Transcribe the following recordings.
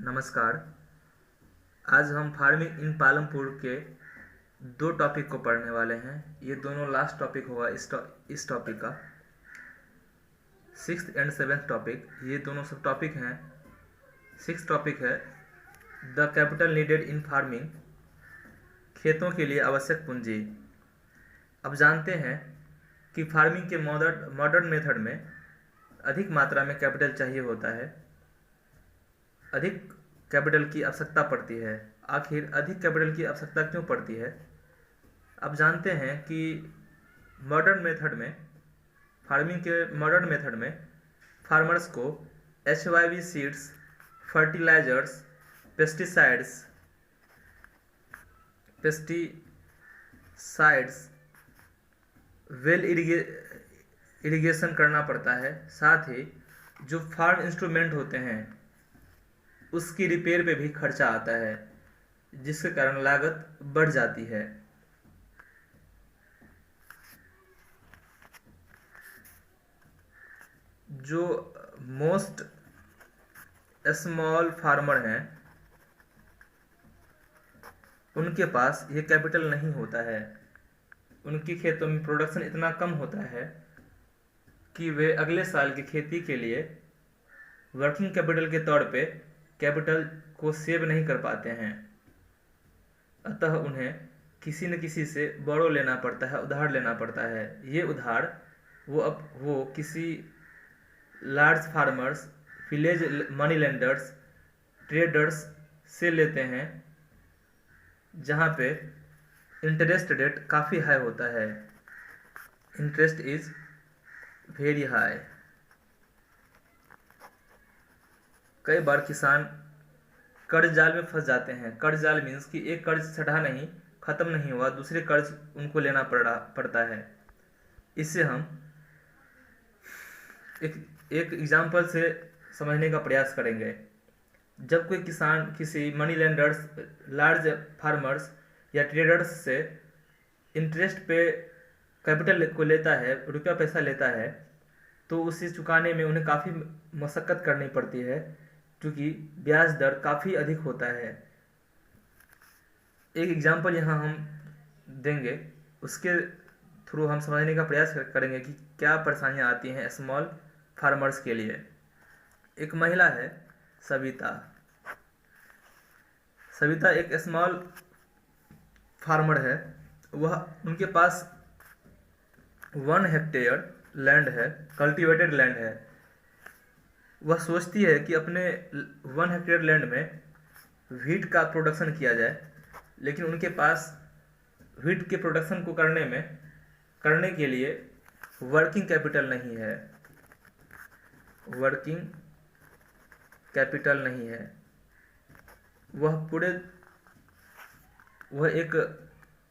नमस्कार। आज हम फार्मिंग इन पालमपुर के दो टॉपिक को पढ़ने वाले हैं। ये दोनों लास्ट टॉपिक होगा इस टॉपिक का। सिक्स्थ एंड सेवेंथ टॉपिक, ये दोनों सब टॉपिक हैं। सिक्स्थ टॉपिक है the capital needed in farming, खेतों के लिए आवश्यक पूंजी। अब जानते हैं कि फार्मिंग के मॉडर्न मेथड में अधिक मात्रा में कैपिटल चाहिए होता है, अधिक कैपिटल की आवश्यकता पड़ती है। आखिर अधिक कैपिटल की आवश्यकता क्यों पड़ती है? अब जानते हैं कि मॉडर्न मेथड में, फार्मिंग के मॉडर्न मेथड में फार्मर्स को HYV seeds, fertilisers, pesticides, well irrigation करना पड़ता है। साथ ही जो फार्म इंस्ट्रूमेंट होते हैं उसकी रिपेयर पे भी खर्चा आता है, जिसके कारण लागत बढ़ जाती है। जो मोस्ट स्मॉल फार्मर हैं उनके पास ये कैपिटल नहीं होता है। उनके खेतों में प्रोडक्शन इतना कम होता है कि वे अगले साल की खेती के लिए वर्किंग कैपिटल के तौर पे कैपिटल को सेव नहीं कर पाते हैं। अतः उन्हें किसी न किसी से बोरो लेना पड़ता है, उधार लेना पड़ता है। ये उधार वो किसी large farmers, village money lenders, traders से लेते हैं, जहाँ पे इंटरेस्ट रेट काफ़ी हाई होता है। Interest is very high. कई बार किसान कर्ज जाल में फंस जाते हैं। कर्ज जाल मीन्स कि एक कर्ज सधा नहीं, ख़त्म नहीं हुआ, दूसरे कर्ज उनको लेना पड़ता है। इससे हम एक एग्जाम्पल से समझने का प्रयास करेंगे। जब कोई किसान किसी मनी लेंडर्स, लार्ज फार्मर्स या ट्रेडर्स से इंटरेस्ट पे कैपिटल को लेता है, रुपया पैसा लेता है, तो उसे चुकाने में उन्हें काफ़ी मशक्क़त करनी पड़ती है, क्योंकि ब्याज दर काफ़ी अधिक होता है। एक एग्जाम्पल यहाँ हम देंगे, उसके थ्रू हम समझने का प्रयास करेंगे कि क्या परेशानियाँ आती हैं स्मॉल फार्मर्स के लिए। एक महिला है सविता। सविता एक स्मॉल फार्मर है। उनके पास 1 हेक्टेयर लैंड है, कल्टीवेटेड लैंड है। वह सोचती है कि अपने 1 हेक्टेयर लैंड में व्हीट का प्रोडक्शन किया जाए, लेकिन उनके पास व्हीट के प्रोडक्शन को करने के लिए वर्किंग कैपिटल नहीं है। वर्किंग कैपिटल नहीं है। वह एक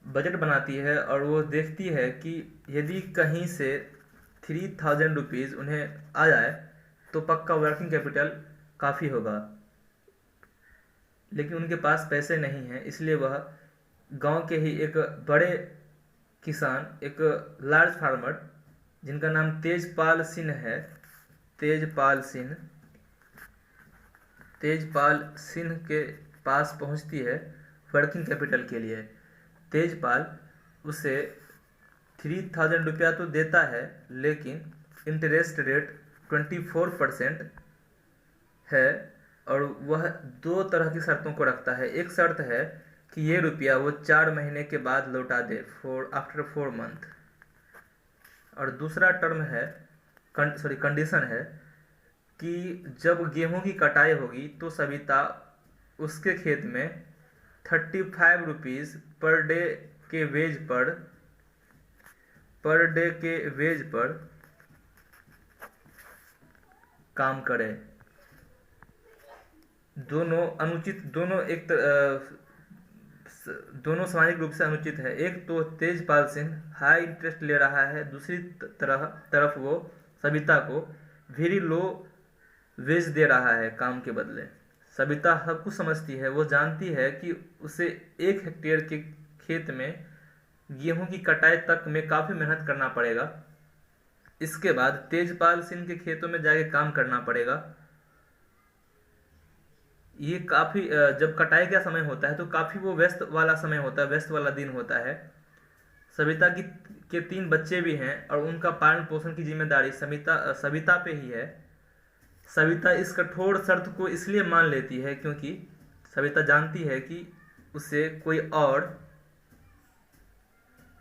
बजट बनाती है और वो देखती है कि यदि कहीं से 3000 रुपीज़ उन्हें आ जाए तो पक्का वर्किंग कैपिटल काफ़ी होगा। लेकिन उनके पास पैसे नहीं हैं, इसलिए वह गांव के ही एक बड़े किसान, एक लार्ज फार्मर जिनका नाम तेजपाल सिंह है, तेजपाल सिंह के पास पहुंचती है वर्किंग कैपिटल के लिए। तेजपाल उसे 3000 रुपया तो देता है, लेकिन इंटरेस्ट रेट 24% है, और वह 2 तरह की शर्तों को रखता है। एक शर्त है कि ये रुपया वो 4 महीने के बाद लौटा दे, आफ्टर 4 मंथ। और दूसरा कंडीशन है कि जब गेहूं की कटाई होगी तो सविता उसके खेत में 35 रुपीज़ पर डे के वेज पर काम करे। दोनों सामाजिक रूप से अनुचित है। एक तो तेजपाल सिंह हाई इंटरेस्ट ले रहा है, दूसरी तरफ वो सविता को वेरी लो वेज दे रहा है काम के बदले। सविता सब कुछ समझती है। वो जानती है कि उसे 1 हेक्टेयर के खेत में गेहूं की कटाई तक में काफ़ी मेहनत करना पड़ेगा। इसके बाद तेजपाल सिंह के खेतों में जाके काम करना पड़ेगा। ये काफ़ी जब कटाई का समय होता है तो काफ़ी वो व्यस्त वाला समय होता है, व्यस्त वाला दिन होता है। सविता की के 3 बच्चे भी हैं और उनका पालन पोषण की जिम्मेदारी सविता पे ही है। सविता इस कठोर शर्त को इसलिए मान लेती है क्योंकि सविता जानती है कि उसे कोई और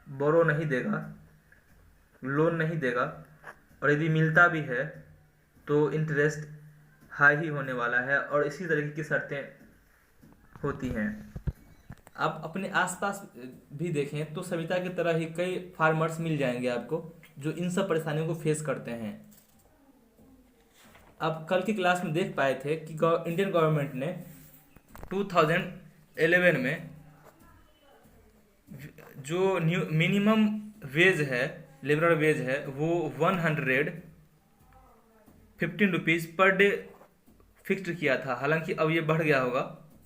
बोरो नहीं देगा, लोन नहीं देगा, और यदि मिलता भी है तो इंटरेस्ट हाई ही होने वाला है और इसी तरीके की शर्तें होती हैं। आप अपने आसपास भी देखें तो सविता की तरह ही कई फार्मर्स मिल जाएंगे आपको जो इन सब परेशानियों को फेस करते हैं। आप कल की क्लास में देख पाए थे कि इंडियन गवर्नमेंट ने 2011 में जो न्यू मिनिमम वेज है, लेबर वेज है, वो 115 रुपीज़ पर डे फिक्स्ड किया था। हालांकि अब ये बढ़ गया होगा,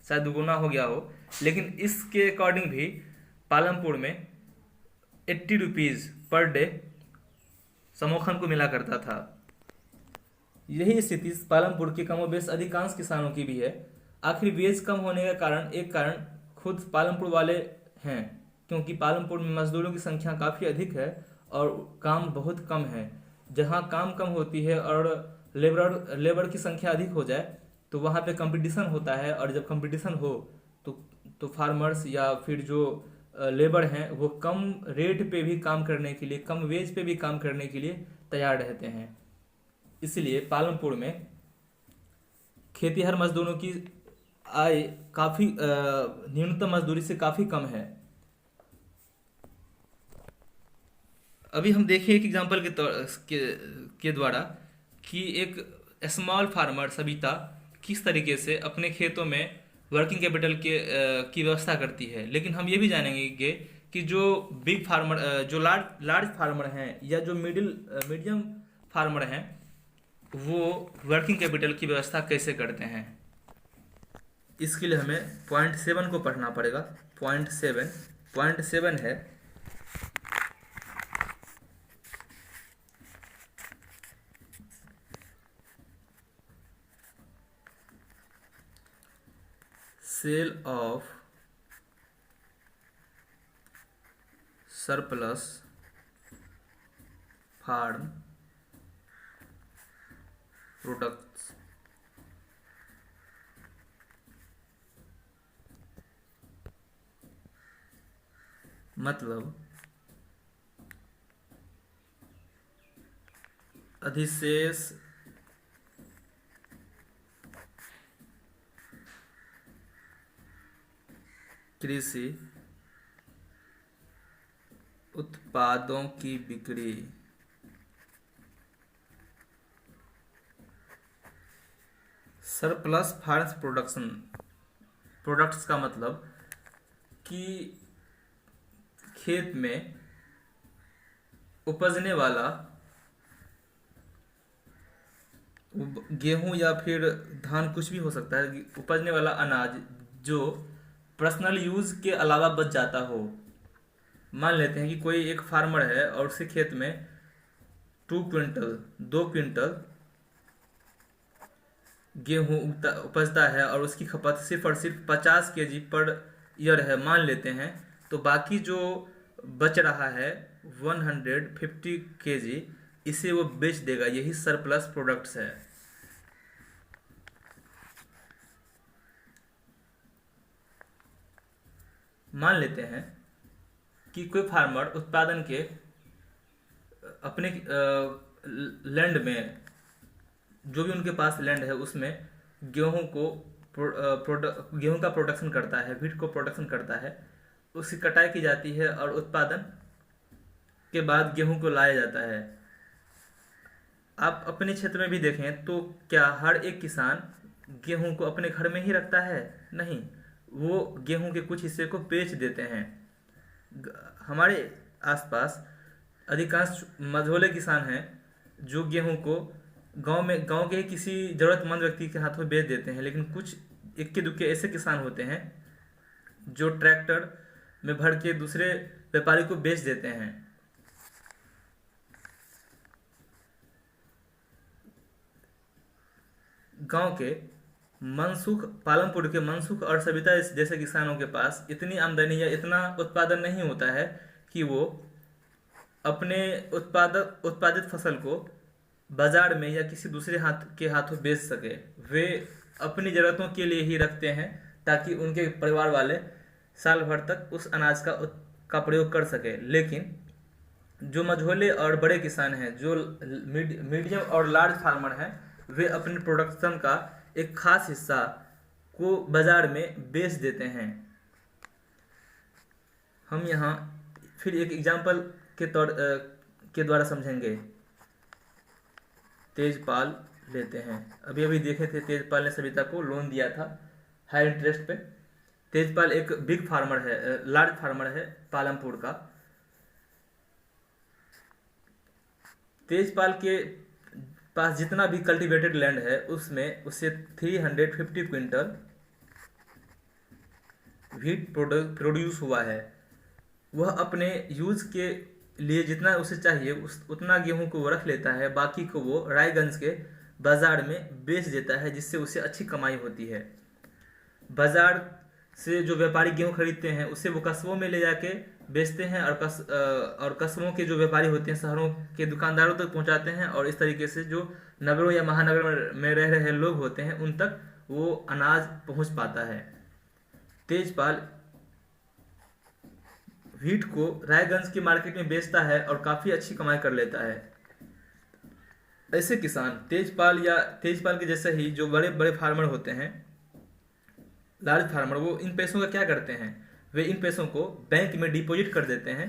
शायद दुगुना हो गया हो, लेकिन इसके अकॉर्डिंग भी पालमपुर में 80 रुपीज़ पर डे समोखन को मिला करता था। यही स्थिति पालमपुर के कमोबेश अधिकांश किसानों की भी है। आखिर वेज कम होने का कारण एक कारण खुद पालमपुर वाले हैं, क्योंकि पालमपुर में मजदूरों की संख्या काफ़ी अधिक है और काम बहुत कम है। जहाँ काम कम होती है और लेबर की संख्या अधिक हो जाए तो वहाँ पे कंपटीशन होता है, और जब कंपटीशन हो तो फार्मर्स या फिर जो लेबर हैं वो कम रेट पे भी काम करने के लिए, कम वेज पे भी काम करने के लिए तैयार रहते हैं। इसलिए पालमपुर में खेतीहर मजदूरों की आय काफ़ी न्यूनतम मजदूरी से काफ़ी कम है। अभी हम देखें एक एग्जांपल के द्वारा कि एक स्मॉल फार्मर सविता किस तरीके से अपने खेतों में वर्किंग कैपिटल की व्यवस्था करती है। लेकिन हम ये भी जानेंगे कि जो बिग फार्मर, जो लार्ज फार्मर हैं या जो मीडियम फार्मर हैं, वो वर्किंग कैपिटल की व्यवस्था कैसे करते हैं। इसके लिए हमें पॉइंट 7 को पढ़ना पड़ेगा। पॉइंट 7 है sale of surplus farm products. मतलब अधिशेष कृषि उत्पादों की बिक्री सरप्लस फार्म प्रोडक्ट्स का मतलब कि खेत में उपजने वाला गेहूं या फिर धान, कुछ भी हो सकता है, उपजने वाला अनाज जो पर्सनल यूज के अलावा बच जाता हो। मान लेते हैं कि कोई एक फार्मर है और उसके खेत में 2 क्विंटल गेहूं उपजता है और उसकी खपत सिर्फ और सिर्फ 50 kg पर ईयर है, मान लेते हैं। तो बाकी जो बच रहा है 150 kg, इसे वो बेच देगा। यही सरप्लस प्रोडक्ट्स है। मान लेते हैं कि कोई फार्मर उत्पादन के अपने लैंड में, जो भी उनके पास लैंड है, उसमें गेहूं का प्रोडक्शन करता है, व्हीट को प्रोडक्शन करता है, उसकी कटाई की जाती है और उत्पादन के बाद गेहूं को लाया जाता है। आप अपने क्षेत्र में भी देखें तो क्या हर एक किसान गेहूं को अपने घर में ही रखता है? नहीं, वो गेहूं के कुछ हिस्से को बेच देते हैं। हमारे आसपास अधिकांश मझोले किसान हैं जो गेहूं को गांव के किसी ज़रूरतमंद व्यक्ति के हाथों बेच देते हैं। लेकिन कुछ इक्के दुक्के ऐसे किसान होते हैं जो ट्रैक्टर में भर के दूसरे व्यापारी को बेच देते हैं। गांव के मनसुख पालमपुर के मनसुख और सविता जैसे किसानों के पास इतनी आमदनी या इतना उत्पादन नहीं होता है कि वो अपने उत्पादित फसल को बाजार में या किसी दूसरे हाथों बेच सके। वे अपनी ज़रूरतों के लिए ही रखते हैं ताकि उनके परिवार वाले साल भर तक उस अनाज का प्रयोग कर सके। लेकिन जो मझोले और बड़े किसान हैं, जो मीडियम और लार्ज फार्मर हैं, वे अपने प्रोडक्शन का एक खास हिस्सा को बाजार में बेच देते हैं। हम यहाँ फिर एक एग्जाम्पल के द्वारा समझेंगे। तेजपाल लेते हैं, अभी अभी देखे थे तेजपाल ने सविता को लोन दिया था हाई इंटरेस्ट पे। तेजपाल एक बिग फार्मर है, लार्ज फार्मर है पालमपुर का। तेजपाल के पास जितना भी कल्टीवेटेड लैंड है उसमें उसे 350 क्विंटल व्हीट प्रोड्यूस हुआ है। वह अपने यूज के लिए जितना उसे चाहिए उतना गेहूं को वो रख लेता है, बाकी को वो रायगंज के बाजार में बेच देता है, जिससे उसे अच्छी कमाई होती है। बाजार से जो व्यापारी गेहूं खरीदते हैं उसे वो कस्बों में ले जाके बेचते हैं और कस्बों के जो व्यापारी होते हैं शहरों के दुकानदारों तक पहुंचाते हैं, और इस तरीके से जो नगरों या महानगर में रह रहे लोग होते हैं उन तक वो अनाज पहुंच पाता है। तेजपाल व्हीट को रायगंज की मार्केट में बेचता है और काफ़ी अच्छी कमाई कर लेता है। ऐसे किसान तेजपाल के जैसे ही जो बड़े बड़े फार्मर होते हैं, लार्ज फार्मर, वो इन पैसों का क्या करते हैं, वे इन पैसों को बैंक में डिपॉजिट कर देते हैं,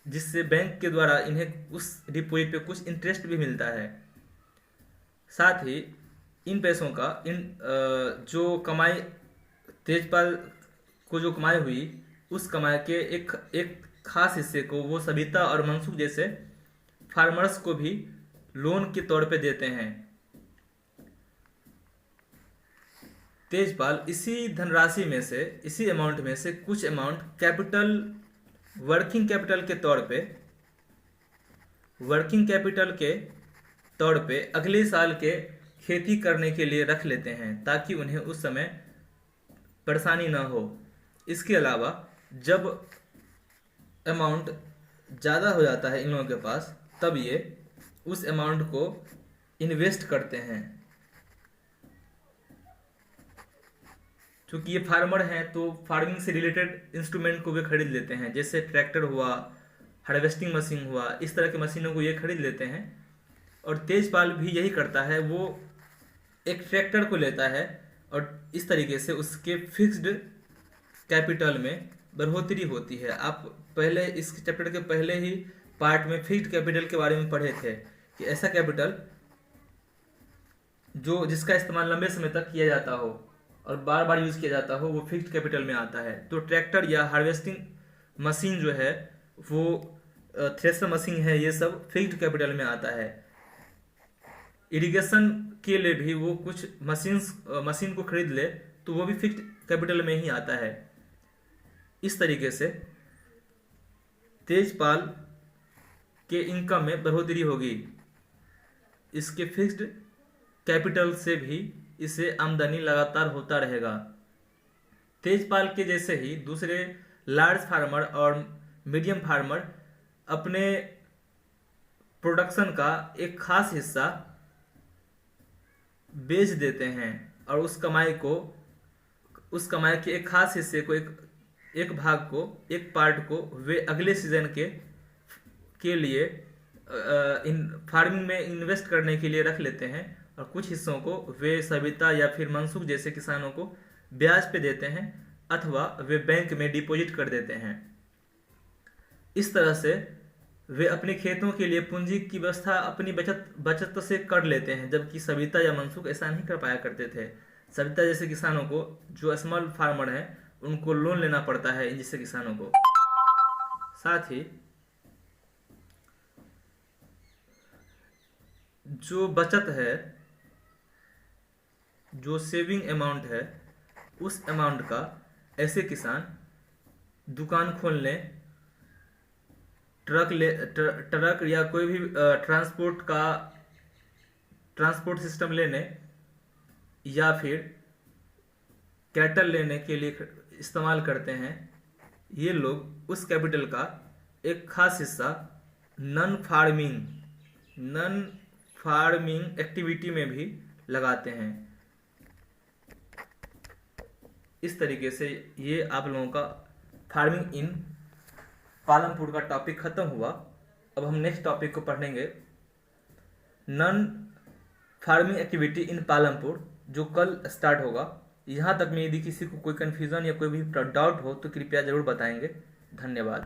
जिससे बैंक के द्वारा इन्हें उस डिपॉजिट पे कुछ इंटरेस्ट भी मिलता है। साथ ही इन पैसों का जो कमाई तेजपाल को जो कमाई हुई उस कमाई के एक खास हिस्से को वो सविता और मनसुख जैसे फार्मर्स को भी लोन के तौर पे देते हैं। तेजपाल इसी धनराशि में से, इसी अमाउंट में से कुछ अमाउंट वर्किंग कैपिटल के तौर पे अगले साल के खेती करने के लिए रख लेते हैं, ताकि उन्हें उस समय परेशानी ना हो। इसके अलावा जब अमाउंट ज़्यादा हो जाता है इन लोगों के पास, तब ये उस अमाउंट को इन्वेस्ट करते हैं। क्योंकि ये फार्मर हैं तो फार्मिंग से रिलेटेड इंस्ट्रूमेंट को वे खरीद लेते हैं, जैसे ट्रैक्टर हुआ, हार्वेस्टिंग मशीन हुआ, इस तरह की मशीनों को ये खरीद लेते हैं। और तेजपाल भी यही करता है, वो एक ट्रैक्टर को लेता है और इस तरीके से उसके फिक्स्ड कैपिटल में बढ़ोतरी होती है। आप पहले इस चैप्टर के पहले ही पार्ट में फिक्स्ड कैपिटल के बारे में पढ़े थे कि ऐसा कैपिटल जिसका इस्तेमाल लंबे समय तक किया जाता हो और बार बार यूज किया जाता हो, वो फिक्स्ड कैपिटल में आता है। तो ट्रैक्टर या हार्वेस्टिंग मशीन जो है, वो थ्रेशर मशीन है, ये सब फिक्स्ड कैपिटल में आता है। इरिगेशन के लिए भी वो कुछ मशीन को खरीद ले तो वो भी फिक्स्ड कैपिटल में ही आता है। इस तरीके से तेजपाल के इनकम में बढ़ोतरी होगी। इसके फिक्स्ड कैपिटल से भी इसे आमदनी लगातार होता रहेगा। तेजपाल के जैसे ही दूसरे लार्ज फार्मर और मीडियम फार्मर अपने प्रोडक्शन का एक खास हिस्सा बेच देते हैं और उस कमाई के एक खास हिस्से को, एक भाग को, एक पार्ट को वे अगले सीजन के लिए इन फार्मिंग में इन्वेस्ट करने के लिए रख लेते हैं, और कुछ हिस्सों को वे सविता या फिर मनसुख जैसे किसानों को ब्याज पे देते हैं अथवा वे बैंक में डिपॉजिट कर देते हैं। इस तरह से वे अपने खेतों के लिए पूंजी की व्यवस्था अपनी बचत से कर लेते हैं, जबकि सविता या मनसुख ऐसा नहीं कर पाया करते थे। सविता जैसे किसानों को, जो स्मॉल फार्मर हैं, उनको लोन लेना पड़ता है इन जैसे किसानों को। साथ ही जो बचत है, जो सेविंग अमाउंट है, उस अमाउंट का ऐसे किसान दुकान खोलने, ट्रक या कोई भी ट्रांसपोर्ट सिस्टम लेने या फिर कैटल लेने के लिए इस्तेमाल करते हैं, ये लोग उस कैपिटल का एक खास हिस्सा नॉन फार्मिंग एक्टिविटी में भी लगाते हैं। इस तरीके से ये आप लोगों का फार्मिंग इन पालमपुर का टॉपिक खत्म हुआ। अब हम नेक्स्ट टॉपिक को पढ़ेंगे, non farming activity in Palampur, जो कल स्टार्ट होगा। यहाँ तक में यदि किसी को कोई कन्फ्यूज़न या कोई भी डाउट हो तो कृपया ज़रूर बताएंगे। धन्यवाद।